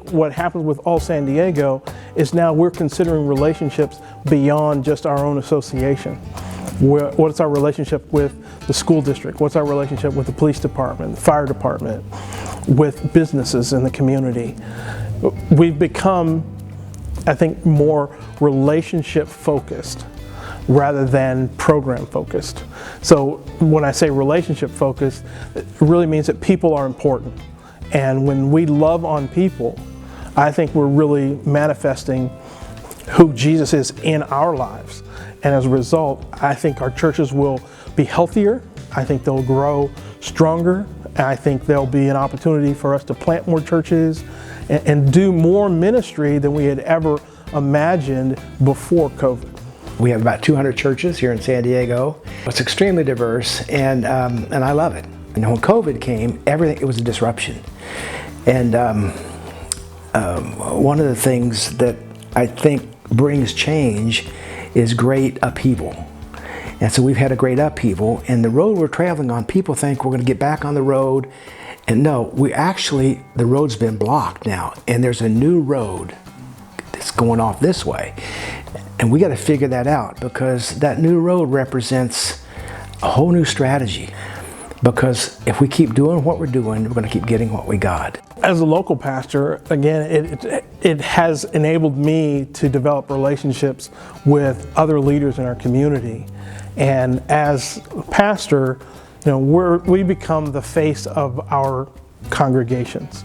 think what happens with All San Diego is now we're considering relationships beyond just our own association. What's our relationship with the school district? What's our relationship with the police department, the fire department, with businesses in the community? We've become, I think, more relationship focused rather than program focused. So when I say relationship focused, it really means that people are important. And when we love on people, I think we're really manifesting who Jesus is in our lives. And as a result, I think our churches will be healthier. I think they'll grow stronger. And I think there'll be an opportunity for us to plant more churches and do more ministry than we had ever imagined before COVID. We have about 200 churches here in San Diego. It's extremely diverse, and I love it. And when COVID came, it was a disruption. And one of the things that I think brings change is great upheaval. And so we've had a great upheaval, and the road we're traveling on, people think we're going to get back on the road. And no, the road's been blocked now, and there's a new road that's going off this way. And we got to figure that out, because that new road represents a whole new strategy. Because if we keep doing what we're doing, we're going to keep getting what we got. As a local pastor, again, it has enabled me to develop relationships with other leaders in our community. And as pastor, we become the face of our congregations.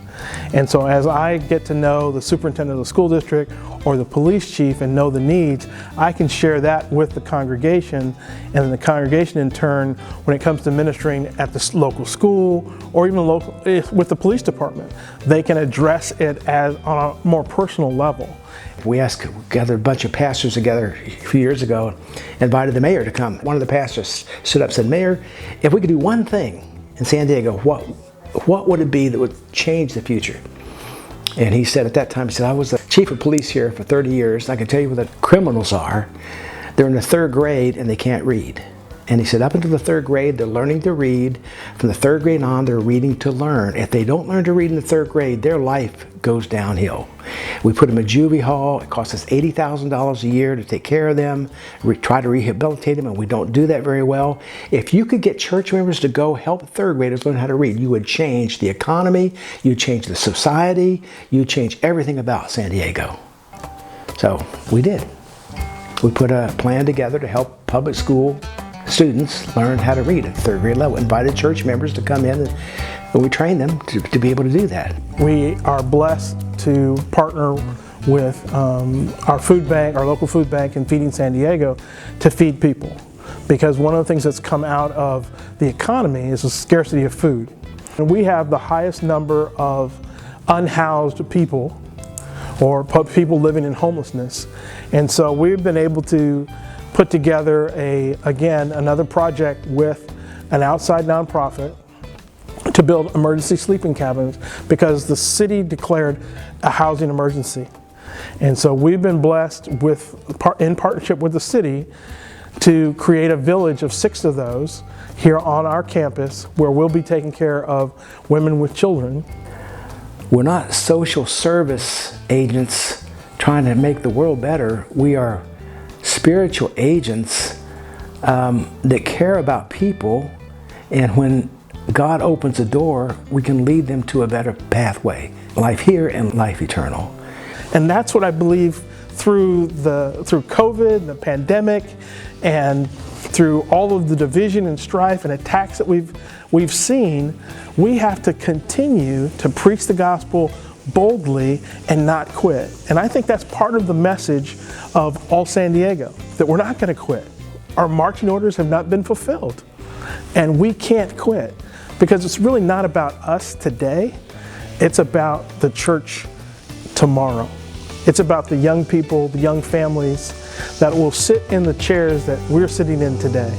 And so as I get to know the superintendent of the school district or the police chief and know the needs, I can share that with the congregation, and then the congregation in turn, when it comes to ministering at the local school or even with the police department, they can address it on a more personal level. We gathered a bunch of pastors together a few years ago, invited the mayor to come. One of the pastors stood up and said, "Mayor, if we could do one thing in San Diego, what would it be that would change the future?" And he said at that time, he said, "I was the chief of police here for 30 years, and I can tell you what the criminals are. They're in the 3rd grade and they can't read." And he said, up until the 3rd grade, they're learning to read. From the 3rd grade on, they're reading to learn. If they don't learn to read in the 3rd grade, their life goes downhill. We put them in juvie hall. It costs us $80,000 a year to take care of them. We try to rehabilitate them, and we don't do that very well. If you could get church members to go help 3rd graders learn how to read, you would change the economy, you'd change the society, you'd change everything about San Diego. So we did. We put a plan together to help public school students learn how to read at 3rd grade level. Invited church members to come in, and we trained them to be able to do that. We are blessed to partner with our food bank, our local food bank in Feeding San Diego, to feed people. Because one of the things that's come out of the economy is the scarcity of food. And we have the highest number of unhoused people, or people living in homelessness. And so we've been able to put together another project with an outside nonprofit to build emergency sleeping cabins, because the city declared a housing emergency. And so we've been blessed in partnership with the city to create a village of 6 of those here on our campus, where we'll be taking care of women with children. We're not social service agents trying to make the world better. We are spiritual agents that care about people, and when God opens a door, we can lead them to a better pathway, life here and life eternal. And that's what I believe through COVID, the pandemic, and through all of the division and strife and attacks that we've seen. We have to continue to preach the gospel boldly and not quit. And I think that's part of the message of All San Diego, that we're not going to quit. Our marching orders have not been fulfilled, and we can't quit, because it's really not about us today. It's about the church tomorrow. It's about the young people, the young families that will sit in the chairs that we're sitting in today.